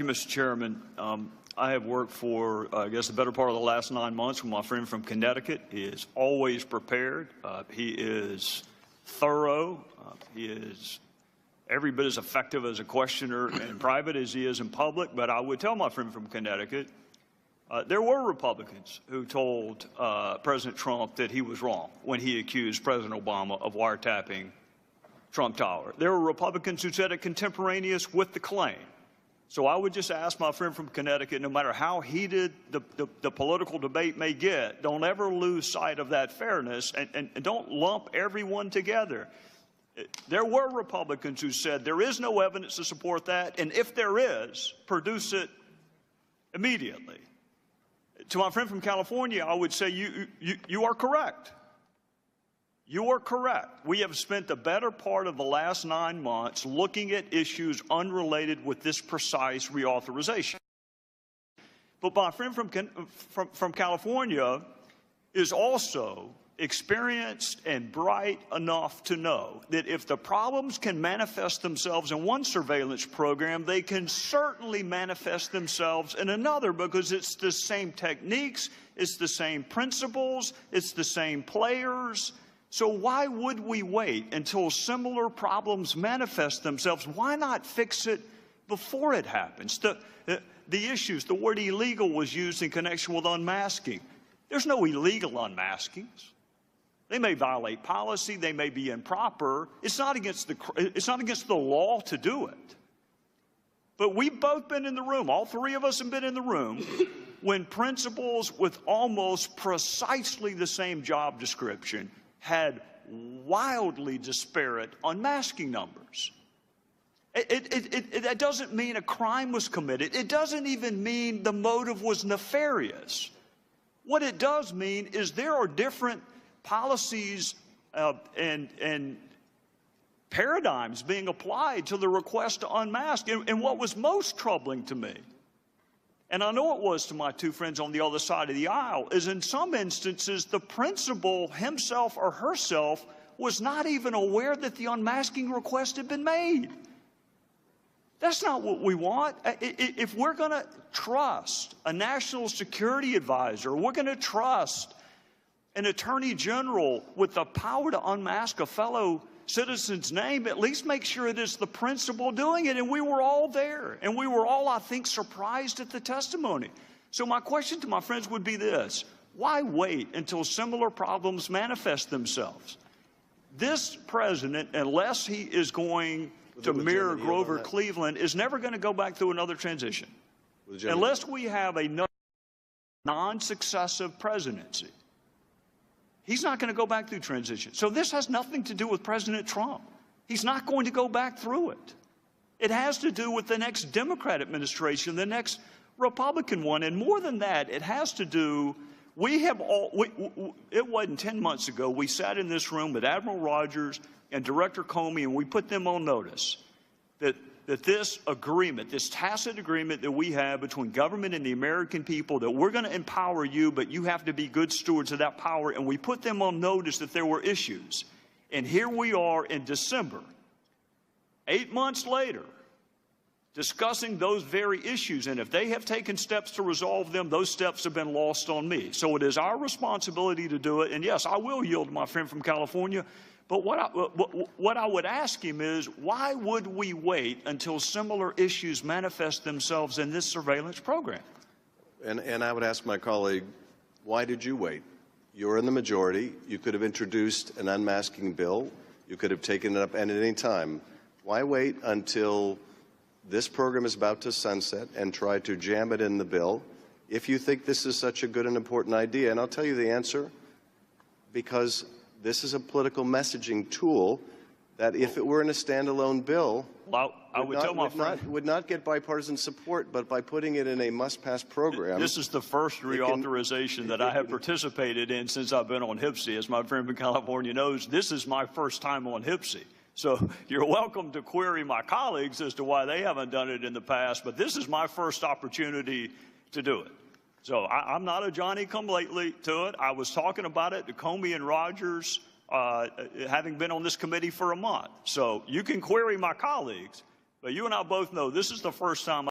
Thank you, Mr. Chairman. I have worked for, I guess, the better part of the last 9 months with my friend from Connecticut. He is always prepared. He is thorough. He is every bit as effective as a questioner in private as he is in public. But I would tell my friend from Connecticut, there were Republicans who told President Trump that he was wrong when he accused President Obama of wiretapping Trump Tower. There were Republicans who said it contemporaneous with the claim. So I would just ask my friend from Connecticut, no matter how heated the political debate may get, don't ever lose sight of that fairness and don't lump everyone together. There were Republicans who said there is no evidence to support that, and if there is, produce it immediately. To my friend from California, I would say you are correct. You are correct. We have spent the better part of the last 9 months looking at issues unrelated with this precise reauthorization. But my friend from California is also experienced and bright enough to know that if the problems can manifest themselves in one surveillance program, they can certainly manifest themselves in another, because it's the same techniques, it's the same principles, it's the same players. So why would we wait until similar problems manifest themselves? Why not fix it before it happens? The issues, the word illegal was used in connection with unmasking. There's no illegal unmaskings. They may violate policy, they may be improper. It's not against the law to do it. But we've both been in the room, all three of us have been in the room, when principals with almost precisely the same job description had wildly disparate unmasking numbers. That doesn't mean a crime was committed. It doesn't even mean the motive was nefarious. What it does mean is there are different policies and paradigms being applied to the request to unmask. And what was most troubling to me, and I know it was to my two friends on the other side of the aisle, is in some instances the principal himself or herself was not even aware that the unmasking request had been made. That's not what we want. If we're going to trust a national security advisor, we're going to trust an attorney general with the power to unmask a fellow citizen's name, at least make sure it is the principal doing it. And we were all there. And we were all, I think, surprised at the testimony. So my question to my friends would be this: why wait until similar problems manifest themselves? This president, unless he is going to mirror Grover Cleveland, is never going to go back through another transition. Unless we have a non-successive presidency, he's not going to go back through transition. So this has nothing to do with President Trump. He's not going to go back through it. It has to do with the next Democrat administration, the next Republican one. And more than that, it has to do, it wasn't 10 months ago, we sat in this room with Admiral Rogers and Director Comey, and we put them on notice that this agreement, this tacit agreement that we have between government and the American people, that we're going to empower you, but you have to be good stewards of that power. And we put them on notice that there were issues. And here we are in December, 8 months later, discussing those very issues. And if they have taken steps to resolve them, those steps have been lost on me. So it is our responsibility to do it. And yes, I will yield to my friend from California. But what I would ask him is, why would we wait until similar issues manifest themselves in this surveillance program? And I would ask my colleague, why did you wait? You're in the majority. You could have introduced an unmasking bill. You could have taken it up at any time. Why wait until this program is about to sunset and try to jam it in the bill if you think this is such a good and important idea? And I'll tell you the answer: because this is a political messaging tool that, if it were in a standalone bill, would not get bipartisan support, but by putting it in a must-pass program. This is the first reauthorization that I have participated in since I've been on HPSI. As my friend from California knows, this is my first time on HPSI. So you're welcome to query my colleagues as to why they haven't done it in the past, but this is my first opportunity to do it. So I'm not a Johnny-come-lately to it. I was talking about it to Comey and Rogers, having been on this committee for a month. So you can query my colleagues, but you and I both know this is the first time